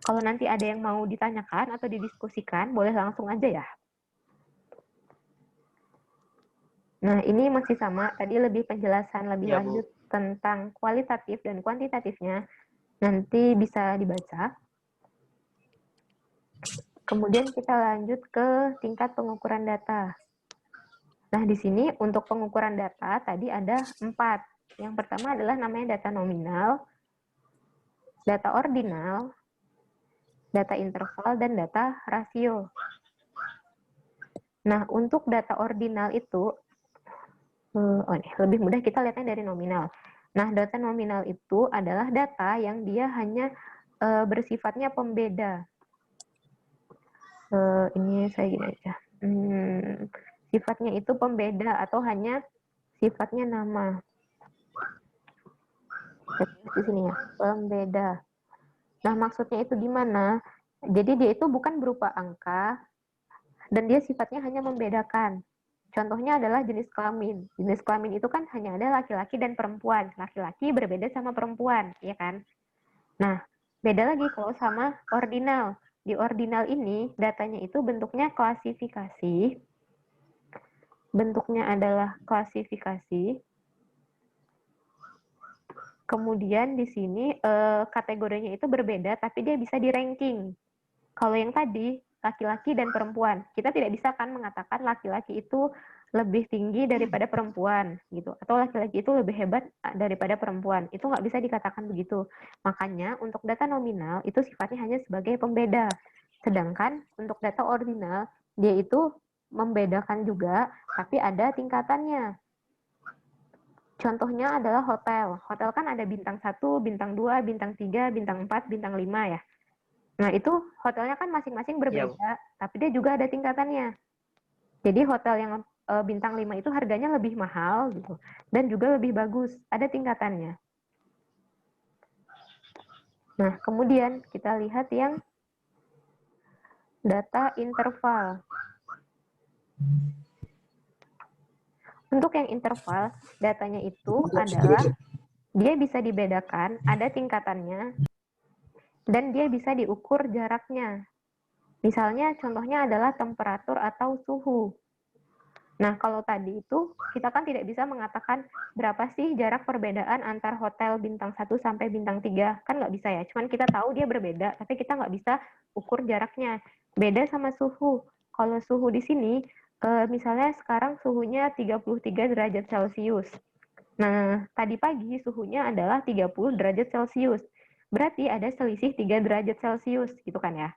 Kalau nanti ada yang mau ditanyakan atau didiskusikan, boleh langsung aja ya. Nah, ini masih sama. Tadi lebih penjelasan lebih Ya, lanjut tentang kualitatif dan kuantitatifnya. Nanti bisa dibaca. Kemudian kita lanjut ke tingkat pengukuran data. Nah, di sini untuk pengukuran data tadi ada 4. Yang pertama adalah namanya data nominal, data ordinal, data interval, dan data rasio. Nah, untuk data ordinal itu, lebih mudah kita lihatnya dari nominal. Nah, data nominal itu adalah data yang dia hanya bersifatnya pembeda. Ini saya gini aja. Sifatnya itu pembeda atau hanya sifatnya nama. Di sini ya, pembeda. Nah, maksudnya itu gimana? Jadi dia itu bukan berupa angka, dan dia sifatnya hanya membedakan. Contohnya adalah jenis kelamin. Jenis kelamin itu kan hanya ada laki-laki dan perempuan. Laki-laki berbeda sama perempuan, ya kan? Nah, beda lagi kalau sama ordinal. Di ordinal ini, datanya itu bentuknya klasifikasi. Bentuknya adalah klasifikasi. Kemudian di sini kategorinya itu berbeda, tapi dia bisa di ranking. Kalau yang tadi, laki-laki dan perempuan, kita tidak bisa kan mengatakan laki-laki itu lebih tinggi daripada perempuan, gitu. Atau laki-laki itu lebih hebat daripada perempuan. Itu nggak bisa dikatakan begitu. Makanya untuk data nominal itu sifatnya hanya sebagai pembeda. Sedangkan untuk data ordinal, dia itu membedakan juga, tapi ada tingkatannya. Contohnya adalah hotel. Hotel kan ada bintang 1, bintang 2, bintang 3, bintang 4, bintang 5 ya. Nah, itu hotelnya kan masing-masing berbeda, tapi dia juga ada tingkatannya. Jadi hotel yang bintang 5 itu harganya lebih mahal gitu dan juga lebih bagus, ada tingkatannya. Nah, kemudian kita lihat yang data interval. Untuk yang interval, datanya itu adalah dia bisa dibedakan, ada tingkatannya, dan dia bisa diukur jaraknya. Misalnya contohnya adalah temperatur atau suhu. Nah, kalau tadi itu kita kan tidak bisa mengatakan berapa sih jarak perbedaan antar hotel bintang 1 sampai bintang 3. Kan nggak bisa ya, cuman kita tahu dia berbeda, tapi kita nggak bisa ukur jaraknya. Beda sama suhu. Kalau suhu di sini, misalnya sekarang suhunya 33 derajat Celcius. Nah, tadi pagi suhunya adalah 30 derajat Celcius. Berarti ada selisih 3 derajat Celcius, gitu kan ya.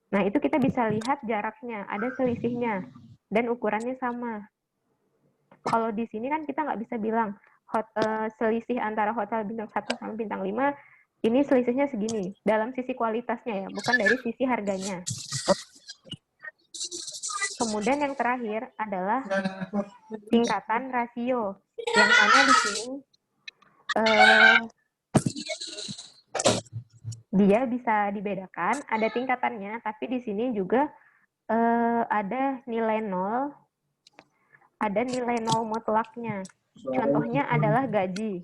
Nah, itu kita bisa lihat jaraknya, ada selisihnya, dan ukurannya sama. Kalau di sini kan kita nggak bisa bilang selisih antara hotel bintang 1 sama bintang 5, ini selisihnya segini, dalam sisi kualitasnya ya, bukan dari sisi harganya. Kemudian yang terakhir adalah tingkatan rasio, yang mana di sini dia bisa dibedakan, ada tingkatannya, tapi di sini juga ada nilai 0, ada nilai 0 mutlaknya. Contohnya adalah gaji.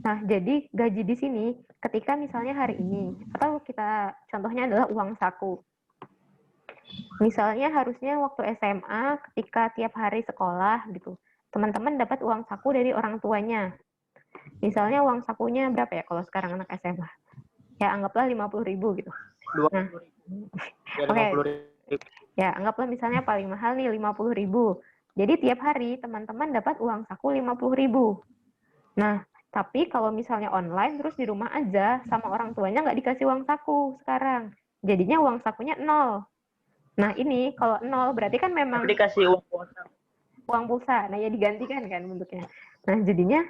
Nah, jadi gaji di sini ketika misalnya hari ini, atau kita contohnya adalah uang saku. Misalnya harusnya waktu SMA ketika tiap hari sekolah gitu, teman-teman dapat uang saku dari orang tuanya. Misalnya uang sakunya berapa ya kalau sekarang anak SMA? Ya anggaplah 50.000 gitu. Nah, oke. Ya, anggaplah misalnya paling mahal nih 50.000. Jadi tiap hari teman-teman dapat uang saku 50.000. Nah, tapi kalau misalnya online terus di rumah aja sama orang tuanya nggak dikasih uang saku sekarang. Jadinya uang sakunya 0. Nah, ini kalau 0 berarti kan memang tapi dikasih uang pulsa. Uang pulsa. Nah, ya digantikan kan bentuknya. Nah, jadinya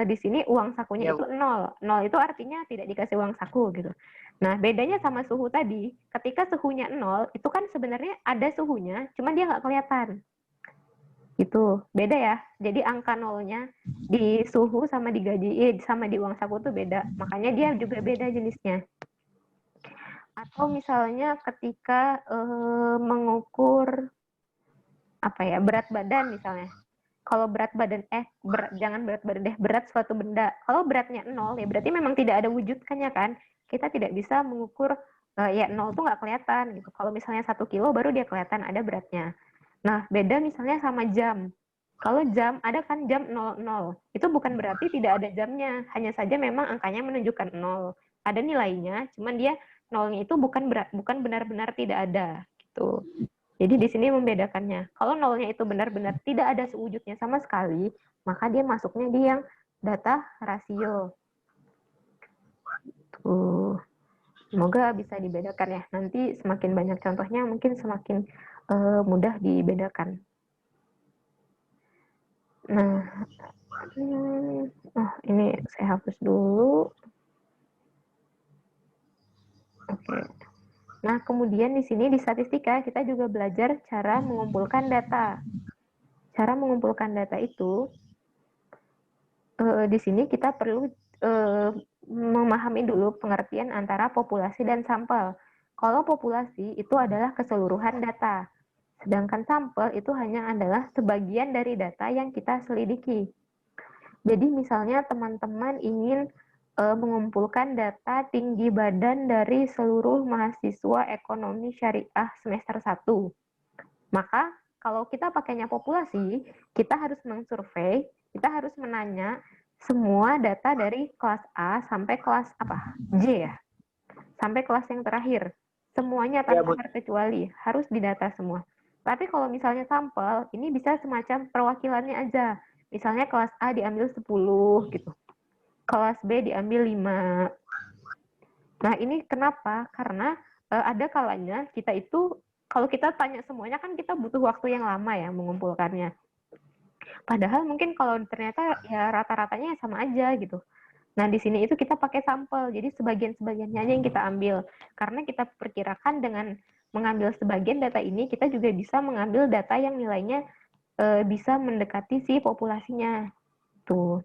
di sini uang sakunya itu 0. 0 itu artinya tidak dikasih uang saku gitu. Nah, bedanya sama suhu tadi, ketika suhunya 0, itu kan sebenarnya ada suhunya, cuma dia nggak kelihatan. Gitu. Beda ya. Jadi angka 0-nya di suhu sama di gaji, sama di uang saku tuh beda. Makanya dia juga beda jenisnya. Atau misalnya ketika mengukur apa ya, berat badan misalnya. Kalau berat badan jangan berat badan deh, berat suatu benda. Kalau beratnya 0 ya berarti memang tidak ada wujudkannya kan. Kita tidak bisa mengukur ya 0 tuh nggak kelihatan gitu. Kalau misalnya 1 kilo baru dia kelihatan ada beratnya. Nah, beda misalnya sama jam. Kalau jam ada kan jam 00. Itu bukan berarti tidak ada jamnya, hanya saja memang angkanya menunjukkan 0. Ada nilainya, cuman dia 0-nya itu bukan benar-benar tidak ada gitu. Jadi di sini membedakannya. Kalau 0-nya itu benar-benar tidak ada sewujudnya sama sekali, maka dia masuknya di yang data rasio. Tuh. Semoga bisa dibedakan ya. Nanti semakin banyak contohnya, mungkin semakin mudah dibedakan. Nah, ini saya hapus dulu. Oke. Nah, kemudian di sini di statistika kita juga belajar cara mengumpulkan data. Cara mengumpulkan data itu di sini kita perlu memahami dulu pengertian antara populasi dan sampel. Kalau populasi itu adalah keseluruhan data, sedangkan sampel itu hanya adalah sebagian dari data yang kita selidiki. Jadi misalnya teman-teman ingin mengumpulkan data tinggi badan dari seluruh mahasiswa ekonomi syariah semester 1. Maka kalau kita pakainya populasi, kita harus mengsurvei, kita harus menanya semua data dari kelas A sampai kelas J ya. Sampai kelas yang terakhir. Semuanya tanpa terkecuali, harus didata semua. Tapi kalau misalnya sampel, ini bisa semacam perwakilannya aja. Misalnya kelas A diambil 10 gitu. Kelas B diambil 5. Nah, ini kenapa? Karena ada kalanya kita itu kalau kita tanya semuanya kan kita butuh waktu yang lama ya mengumpulkannya. Padahal mungkin kalau ternyata ya rata-ratanya sama aja gitu. Nah, di sini itu kita pakai sampel. Jadi sebagian-sebagiannya aja yang kita ambil. Karena kita perkirakan dengan mengambil sebagian data ini, kita juga bisa mengambil data yang nilainya bisa mendekati si populasinya. Tuh.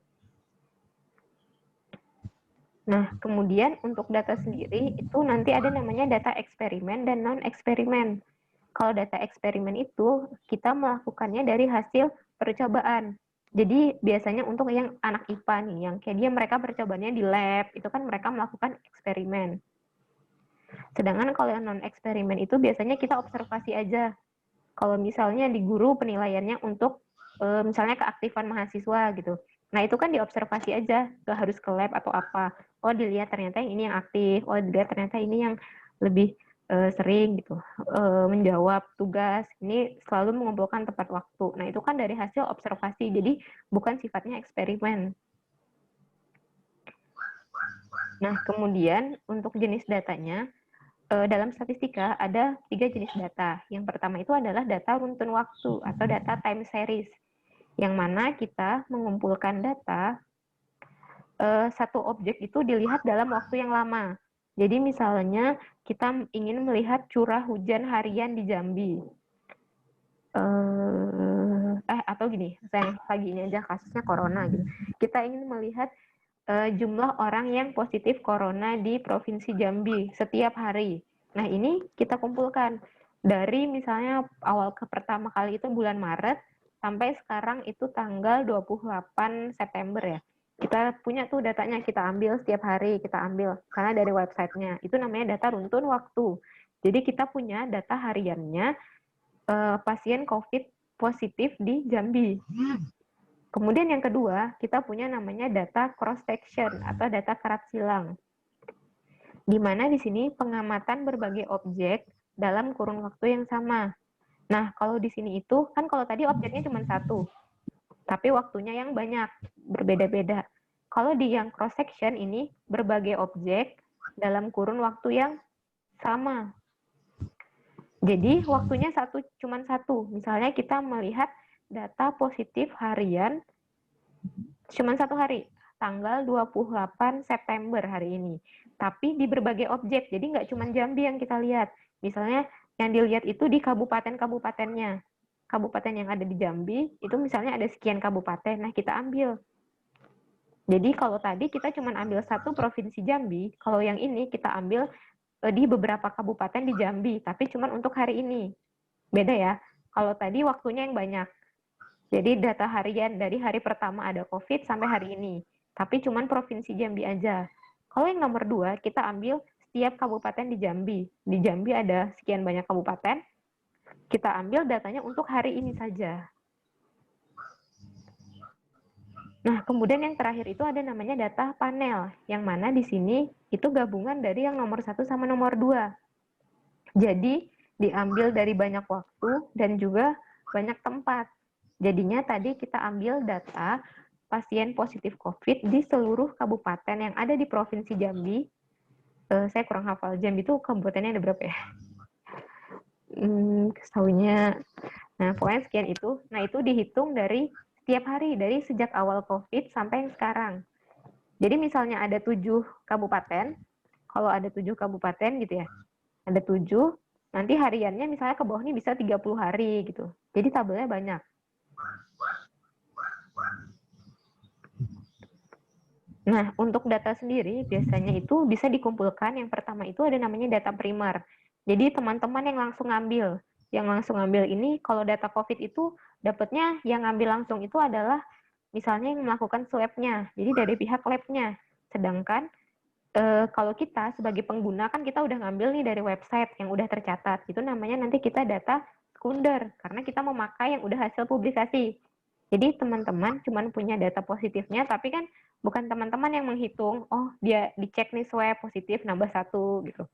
Nah, kemudian untuk data sendiri itu nanti ada namanya data eksperimen dan non-eksperimen. Kalau data eksperimen itu kita melakukannya dari hasil percobaan. Jadi biasanya untuk yang anak IPA nih, yang kayak mereka percobaannya di lab, itu kan mereka melakukan eksperimen. Sedangkan kalau yang non-eksperimen itu biasanya kita observasi aja. Kalau misalnya di guru penilaiannya untuk misalnya keaktifan mahasiswa gitu. Nah itu kan diobservasi aja, gak harus ke lab atau apa. Oh dilihat ternyata yang ini yang aktif, oh dilihat ternyata ini yang lebih sering gitu menjawab tugas. Ini selalu mengumpulkan tepat waktu. Nah itu kan dari hasil observasi, jadi bukan sifatnya eksperimen. Nah kemudian untuk jenis datanya, dalam statistika ada 3 jenis data. Yang pertama itu adalah data runtun waktu atau data time series, yang mana kita mengumpulkan data satu objek itu dilihat dalam waktu yang lama. Jadi misalnya kita ingin melihat curah hujan harian di Jambi. Atau gini, saya lagi ini aja kasusnya corona gitu. Kita ingin melihat jumlah orang yang positif corona di Provinsi Jambi setiap hari. Nah, ini kita kumpulkan dari misalnya awal pertama kali itu bulan Maret sampai sekarang itu tanggal 28 September ya. Kita punya tuh datanya, kita ambil setiap hari, kita ambil karena dari websitenya. Itu namanya data runtun waktu. Jadi kita punya data hariannya pasien COVID positif di Jambi. Kemudian yang kedua, kita punya namanya data cross-section atau data kerat silang. Di mana di sini pengamatan berbagai objek dalam kurun waktu yang sama. Nah, kalau di sini itu, kan kalau tadi objeknya cuma satu, tapi waktunya yang banyak, berbeda-beda. Kalau di yang cross-section ini, berbagai objek dalam kurun waktu yang sama. Jadi, waktunya cuma satu. Misalnya kita melihat data positif harian cuma satu hari, tanggal 28 September hari ini. Tapi di berbagai objek, jadi nggak cuma Jambi yang kita lihat. Misalnya yang dilihat itu di kabupaten-kabupatennya. Kabupaten yang ada di Jambi, itu misalnya ada sekian kabupaten, nah kita ambil. Jadi kalau tadi kita cuma ambil satu provinsi Jambi, kalau yang ini kita ambil di beberapa kabupaten di Jambi, tapi cuma untuk hari ini. Beda ya, kalau tadi waktunya yang banyak. Jadi data harian dari hari pertama ada COVID sampai hari ini. Tapi cuma provinsi Jambi aja. Kalau yang nomor 2, kita ambil setiap kabupaten di Jambi. Di Jambi ada sekian banyak kabupaten. Kita ambil datanya untuk hari ini saja. Nah, kemudian yang terakhir itu ada namanya data panel. Yang mana di sini itu gabungan dari yang nomor 1 sama nomor 2. Jadi diambil dari banyak waktu dan juga banyak tempat. Jadinya tadi kita ambil data pasien positif COVID di seluruh kabupaten yang ada di Provinsi Jambi. Saya kurang hafal, Jambi itu kabupatennya ada berapa ya? Tahunya, nah pokoknya sekian itu. Nah itu dihitung dari tiap hari dari sejak awal COVID sampai yang sekarang. Jadi misalnya ada 7 kabupaten, kalau ada 7 kabupaten gitu ya, ada 7, nanti hariannya misalnya ke bawah ini bisa 30 hari gitu. Jadi tabelnya banyak. Nah, untuk data sendiri biasanya itu bisa dikumpulkan. Yang pertama itu ada namanya data primer. Jadi teman-teman yang langsung ngambil ini kalau data COVID itu dapatnya yang ngambil langsung itu adalah misalnya yang melakukan swab-nya. Jadi dari pihak lab-nya. Sedangkan kalau kita sebagai pengguna kan kita udah ngambil nih dari website yang udah tercatat. Itu namanya nanti kita data sekunder karena kita memakai yang udah hasil publikasi. Jadi teman-teman cuma punya data positifnya, tapi kan bukan teman-teman yang menghitung, oh dia dicek nih swab positif nambah 1 gitu.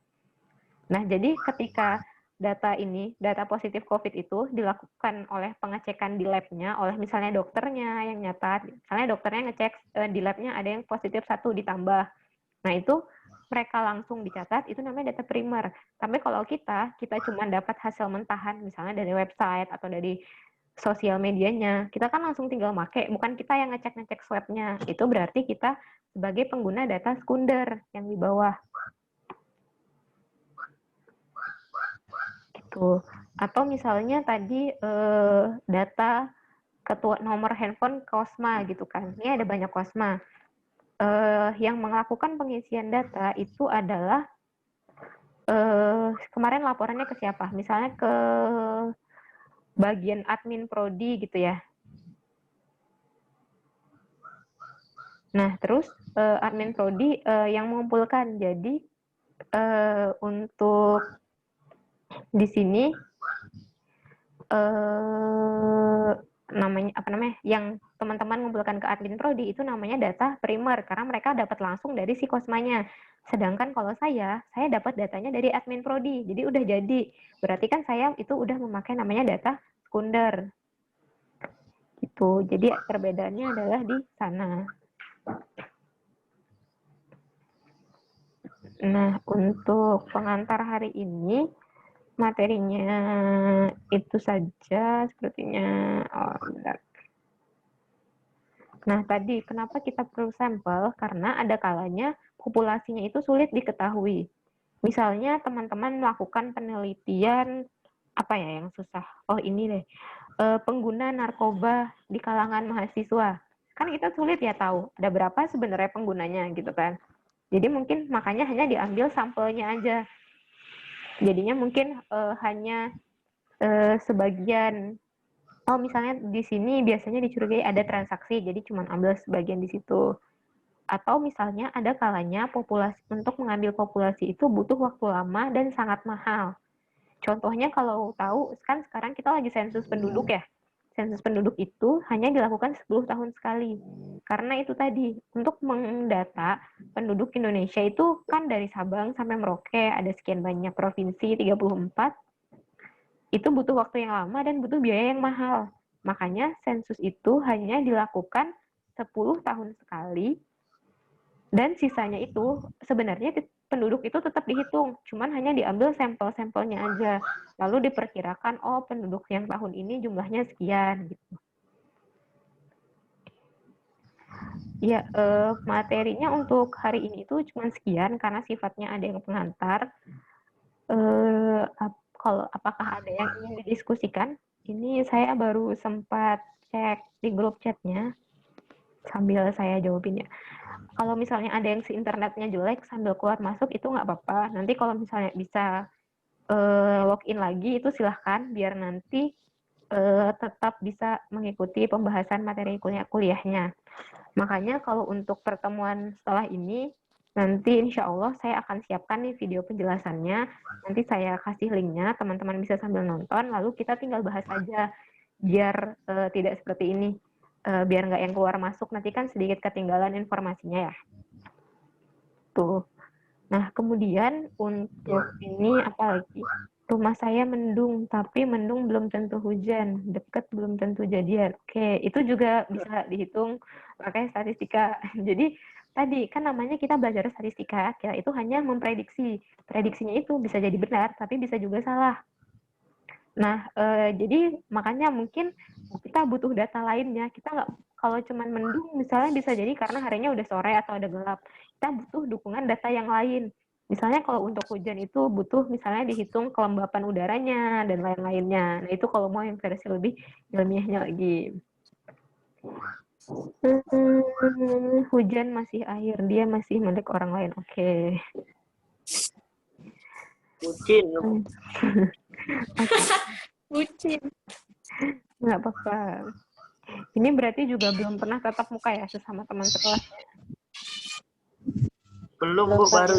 Nah, jadi ketika data positif COVID itu dilakukan oleh pengecekan di labnya, oleh misalnya dokternya yang nyatat, misalnya dokternya ngecek di labnya ada yang positif 1 ditambah. Nah, itu mereka langsung dicatat, itu namanya data primer. Tapi kalau kita cuma dapat hasil mentahan, misalnya dari website atau dari sosial medianya, kita kan langsung tinggal make, bukan kita yang ngecek-ngecek swab-nya. Itu berarti kita sebagai pengguna data sekunder yang di bawah. Gitu. Atau misalnya tadi data ketua nomor handphone Kosma gitu kan. Ini ada banyak Kosma. Yang melakukan pengisian data itu adalah kemarin laporannya ke siapa? Misalnya ke bagian admin prodi gitu ya. Nah, terus admin prodi yang mengumpulkan. Jadi untuk di sini yang teman-teman mengumpulkan ke admin prodi itu namanya data primer karena mereka dapat langsung dari si Kosmanya. Sedangkan kalau saya dapat datanya dari admin prodi. Jadi udah jadi. Berarti kan saya itu udah memakai namanya data sekunder. Gitu. Jadi perbedaannya adalah di sana. Nah, untuk pengantar hari ini materinya itu saja sepertinya. Bentar. Nah, tadi kenapa kita perlu sampel? Karena ada kalanya populasinya itu sulit diketahui. Misalnya teman-teman melakukan penelitian apa ya yang susah? Oh, ini deh. Pengguna narkoba di kalangan mahasiswa. Kan kita sulit ya tahu ada berapa sebenarnya penggunanya gitu kan. Jadi mungkin makanya hanya diambil sampelnya aja. Jadinya mungkin hanya sebagian. Oh, misalnya di sini biasanya dicurigai ada transaksi, jadi cuma ambil sebagian di situ. Atau misalnya ada kalanya untuk mengambil populasi itu butuh waktu lama dan sangat mahal. Contohnya kalau tahu kan sekarang kita lagi sensus penduduk ya. Sensus penduduk itu hanya dilakukan 10 tahun sekali. Karena itu tadi, untuk mendata penduduk Indonesia itu kan dari Sabang sampai Merauke, ada sekian banyak provinsi, 34, itu butuh waktu yang lama dan butuh biaya yang mahal. Makanya sensus itu hanya dilakukan 10 tahun sekali, dan sisanya itu sebenarnya penduduk itu tetap dihitung, cuman hanya diambil sampel-sampelnya aja. Lalu diperkirakan, oh penduduk yang tahun ini jumlahnya sekian. Gitu. Ya, materinya untuk hari ini itu cuma sekian, karena sifatnya ada yang pengantar. Kalau apakah ada yang ingin didiskusikan? Ini saya baru sempat cek di grup chatnya, sambil saya jawabin ya. Kalau misalnya ada yang si internetnya jelek sambil keluar masuk itu nggak apa-apa. Nanti kalau misalnya bisa login lagi itu silahkan biar nanti tetap bisa mengikuti pembahasan materi kuliahnya. Makanya kalau untuk pertemuan setelah ini nanti insya Allah saya akan siapkan nih video penjelasannya. Nanti saya kasih linknya, teman-teman bisa sambil nonton. Lalu kita tinggal bahas aja biar tidak seperti ini. Biar nggak yang keluar masuk, nanti kan sedikit ketinggalan informasinya ya. Tuh. Nah, kemudian untuk ini apa lagi? Rumah saya mendung, tapi mendung belum tentu hujan. Dekat belum tentu jadian. Oke, itu juga bisa dihitung pakai statistika. Jadi, tadi kan namanya kita belajar statistika, ya itu hanya memprediksi. Prediksinya itu bisa jadi benar, tapi bisa juga salah. Nah, jadi makanya mungkin kita butuh data lainnya. Kita nggak, kalau cuman mendung misalnya bisa jadi karena harinya udah sore atau udah gelap. Kita butuh dukungan data yang lain. Misalnya kalau untuk hujan itu butuh misalnya dihitung kelembapan udaranya dan lain-lainnya. Nah itu kalau mau yang versi lebih ilmiahnya lagi. Hujan masih air, dia masih milik orang lain. Oke. Bucin. Bucin. Nggak apa-apa. Ini berarti juga belum pernah tatap muka ya sesama teman sekelas. Belum, Bu, baru.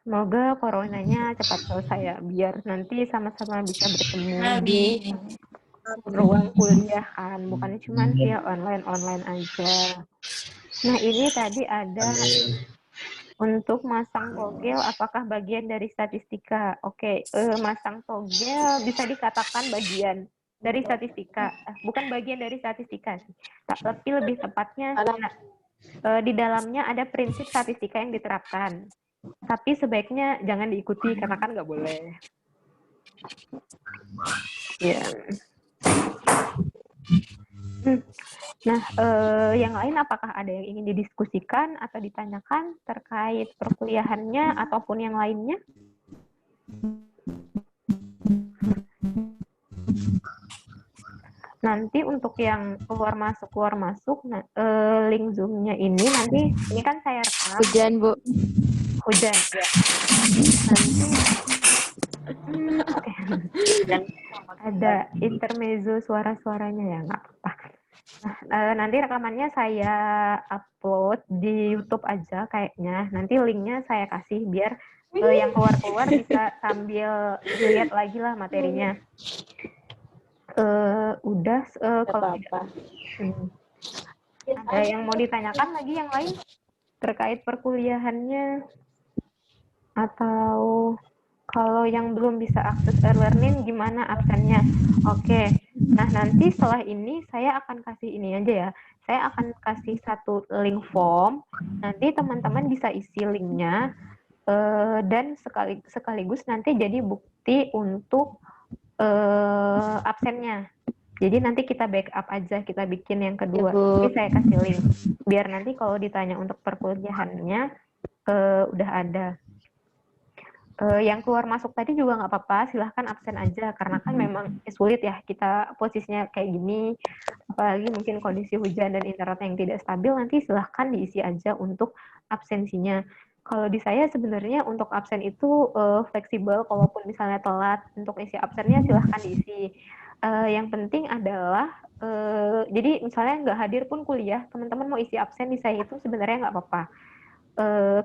Semoga coronanya cepat selesai ya, biar nanti sama-sama bisa bertemu Amin. ruang kuliah kan, bukan cuma via online aja. Nah ini tadi ada untuk masang togel, apakah bagian dari statistika? Oke, masang togel bisa dikatakan bagian dari statistika, bukan bagian dari statistika sih, tapi lebih tepatnya di dalamnya ada prinsip statistika yang diterapkan. Tapi sebaiknya jangan diikuti karena kan nggak boleh. Ya. Nah, yang lain apakah ada yang ingin didiskusikan atau ditanyakan terkait perkuliahannya ataupun yang lainnya? Nanti untuk yang keluar masuk, nah, link Zoom-nya ini nanti, ini kan saya rekam. Hujan, Bu. Hujan, ya. Nanti, ada intermezzo suara-suaranya ya, nggak apa-apa. Nah, nanti rekamannya saya upload di YouTube aja kayaknya. Nanti linknya saya kasih biar yang keluar-keluar bisa sambil dilihat lagi lah materinya. Udah, kalau tidak ada yang mau ditanyakan lagi yang lain terkait perkuliahannya, atau kalau yang belum bisa akses e-learning gimana absennya? Oke, nah nanti setelah ini saya akan kasih ini aja ya, saya akan kasih satu link form, nanti teman-teman bisa isi linknya, dan sekaligus nanti jadi bukti untuk absennya. Jadi nanti kita backup aja, kita bikin yang kedua. Jadi saya kasih link, biar nanti kalau ditanya untuk perkuliahannya udah ada. Yang keluar masuk tadi juga nggak apa-apa, silahkan absen aja, karena kan memang sulit ya kita posisinya kayak gini, apalagi mungkin kondisi hujan dan internet yang tidak stabil, nanti silahkan diisi aja untuk absensinya. Kalau di saya sebenarnya untuk absen itu fleksibel, kalaupun misalnya telat untuk isi absennya silahkan diisi. Yang penting adalah, jadi misalnya nggak hadir pun kuliah, teman-teman mau isi absen di saya itu sebenarnya nggak apa-apa.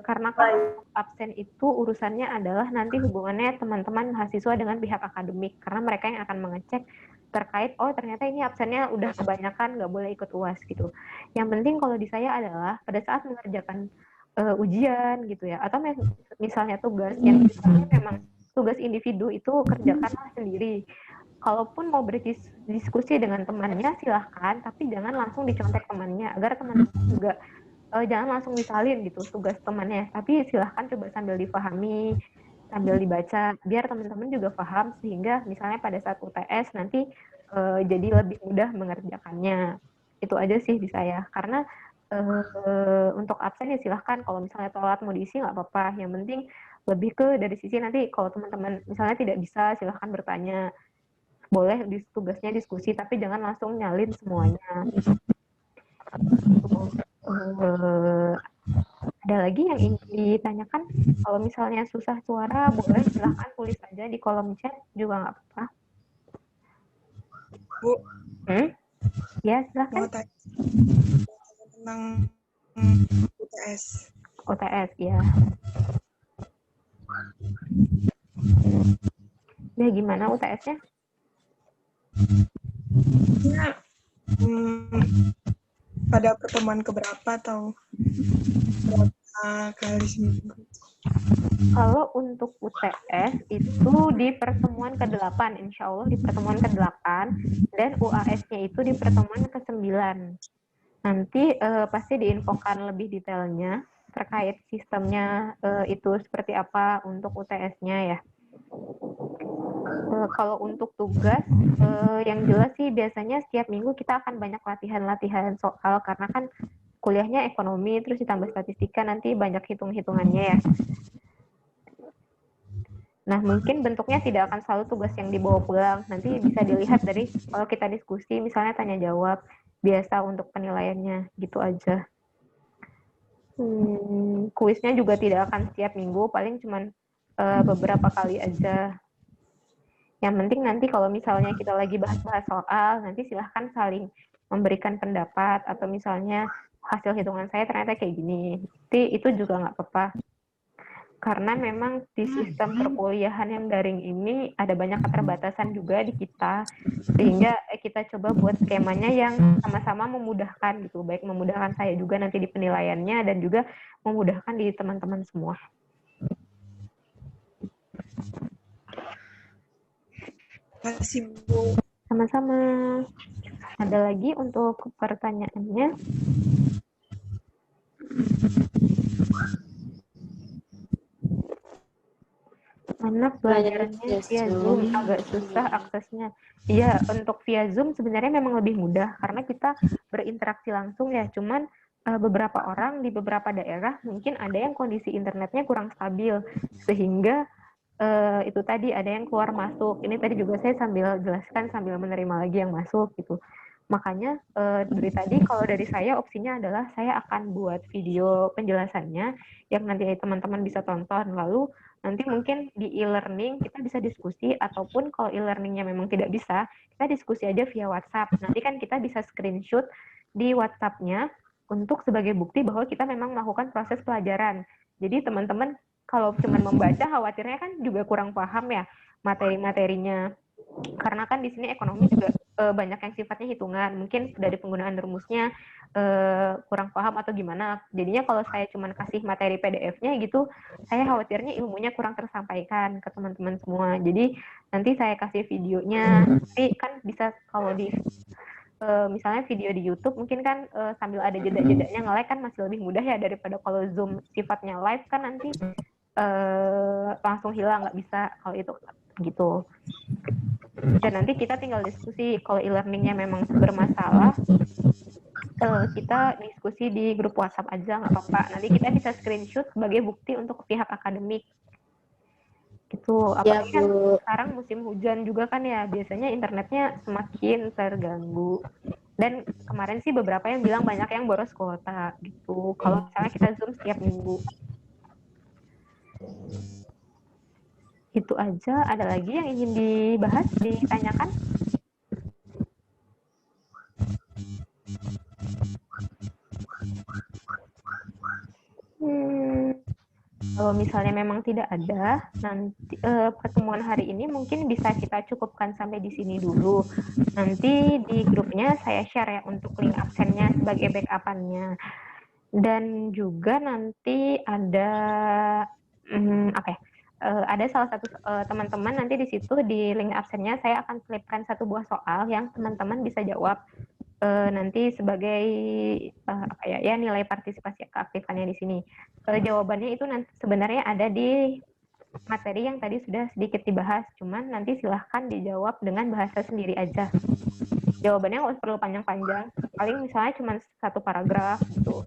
Karena kan absen itu urusannya adalah nanti hubungannya teman-teman mahasiswa dengan pihak akademik, karena mereka yang akan mengecek terkait, oh ternyata ini absennya udah kebanyakan, nggak boleh ikut UAS gitu. Yang penting kalau di saya adalah pada saat mengerjakan ujian gitu ya, atau misalnya tugas yang misalnya memang tugas individu itu kerjakanlah sendiri. Kalaupun mau berdiskusi dengan temannya silahkan, tapi jangan langsung dicontek temannya, agar teman-teman juga jangan langsung disalin gitu tugas temannya, tapi silahkan coba sambil dipahami, sambil dibaca, biar teman-teman juga paham, sehingga misalnya pada saat UTS nanti jadi lebih mudah mengerjakannya. Itu aja sih di saya, karena untuk absen ya silahkan, kalau misalnya telat mau diisi nggak apa-apa, yang penting lebih ke dari sisi nanti kalau teman-teman misalnya tidak bisa silahkan bertanya, boleh tugasnya diskusi, tapi jangan langsung nyalin semuanya. Ada lagi yang ingin ditanyakan? Kalau misalnya susah suara, boleh silahkan tulis aja di kolom chat, juga nggak apa-apa. Bu, Ya, silahkan. mau tanya tentang UTS. OTS, ya. Ya, gimana UTS-nya? Ya, pada pertemuan keberapa atau berapa kali seminggu? Kalau untuk UTS itu di pertemuan ke-8, insya Allah di pertemuan ke-8, dan UAS-nya itu di pertemuan ke-9. Nanti pasti diinfokan lebih detailnya terkait sistemnya itu seperti apa untuk UTS-nya ya. Kalau untuk tugas, yang jelas sih biasanya setiap minggu kita akan banyak latihan-latihan soal, karena kan kuliahnya ekonomi, terus ditambah statistika, nanti banyak hitung-hitungannya ya. Nah, mungkin bentuknya tidak akan selalu tugas yang dibawa pulang. Nanti bisa dilihat dari kalau kita diskusi, misalnya tanya jawab, biasa untuk penilaiannya, gitu aja. Kuisnya juga tidak akan setiap minggu, paling cuman beberapa kali aja. Yang penting nanti kalau misalnya kita lagi bahas-bahas soal, nanti silahkan saling memberikan pendapat, atau misalnya hasil hitungan saya ternyata kayak gini. Jadi itu juga nggak apa-apa. Karena memang di sistem perkuliahan yang daring ini ada banyak keterbatasan juga di kita, sehingga kita coba buat skemanya yang sama-sama memudahkan gitu, baik memudahkan saya juga nanti di penilaiannya dan juga memudahkan di teman-teman semua. Terima kasih, Bu. Sama-sama. Ada lagi untuk pertanyaannya? Anak belajarnya via Zoom agak susah aksesnya. Iya, untuk via Zoom sebenarnya memang lebih mudah karena kita berinteraksi langsung ya. Cuman beberapa orang di beberapa daerah mungkin ada yang kondisi internetnya kurang stabil, sehingga itu tadi ada yang keluar masuk. Ini tadi juga saya sambil jelaskan sambil menerima lagi yang masuk gitu. Makanya dari tadi kalau dari saya opsinya adalah saya akan buat video penjelasannya yang nanti teman-teman bisa tonton, lalu nanti mungkin di e-learning kita bisa diskusi, ataupun kalau e-learningnya memang tidak bisa, kita diskusi aja via WhatsApp. Nanti kan kita bisa screenshot di WhatsApp-nya untuk sebagai bukti bahwa kita memang melakukan proses pelajaran. Jadi teman-teman kalau cuma membaca khawatirnya kan juga kurang paham ya materi-materinya. Karena kan di sini ekonomi juga banyak yang sifatnya hitungan, mungkin dari penggunaan rumusnya kurang paham atau gimana. Jadinya kalau saya cuma kasih materi PDF-nya gitu, saya khawatirnya ilmunya kurang tersampaikan ke teman-teman semua. Jadi nanti saya kasih videonya, tapi kan bisa kalau di misalnya video di YouTube mungkin kan sambil ada jeda-jedanya nge-lag kan masih lebih mudah ya daripada kalau Zoom sifatnya live kan nanti langsung hilang, nggak bisa kalau itu gitu. Dan nanti kita tinggal diskusi kalau e-learningnya memang bermasalah, kita diskusi di grup WhatsApp aja nggak apa-apa. Nanti kita bisa screenshot sebagai bukti untuk pihak akademik gitu. Apalagi kan sekarang musim hujan juga kan ya, biasanya internetnya semakin terganggu. Dan kemarin sih beberapa yang bilang banyak yang boros kuota gitu kalau misalnya kita Zoom setiap minggu. Itu aja. Ada lagi yang ingin dibahas, ditanyakan? Kalau misalnya memang tidak ada, nanti pertemuan hari ini mungkin bisa kita cukupkan sampai di sini dulu. Nanti di grupnya saya share ya untuk link absennya sebagai backup-annya. Dan juga nanti ada ada salah satu teman-teman nanti di situ di link absennya saya akan selipkan satu buah soal yang teman-teman bisa jawab nanti sebagai nilai partisipasi keaktifannya di sini. Jawabannya itu nanti sebenarnya ada di materi yang tadi sudah sedikit dibahas, cuman nanti silahkan dijawab dengan bahasa sendiri aja. Jawabannya nggak perlu panjang-panjang, paling misalnya cuma satu paragraf gitu.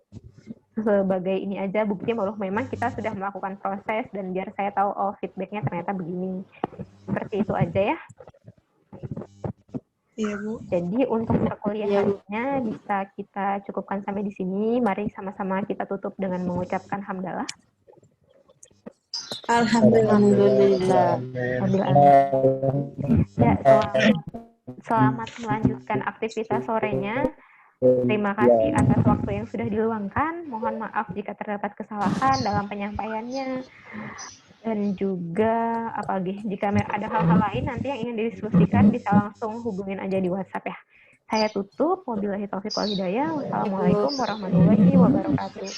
Sebagai ini aja bukti bahwa memang kita sudah melakukan proses dan biar saya tahu feedbacknya ternyata begini. Seperti itu aja ya. Iya, Bu. Jadi untuk perkuliahannya bisa kita cukupkan sampai di sini. Mari sama-sama kita tutup dengan mengucapkan hamdalah. Alhamdulillah. Ya, selamat melanjutkan aktivitas sorenya. Terima kasih atas waktu yang sudah diluangkan. Mohon maaf jika terdapat kesalahan dalam penyampaiannya. Dan juga apalagi jika ada hal-hal lain nanti yang ingin didiskusikan bisa langsung hubungin aja di WhatsApp ya. Saya tutup. Wabillahi taufiq wal hidayah. Wassalamualaikum warahmatullahi wabarakatuh.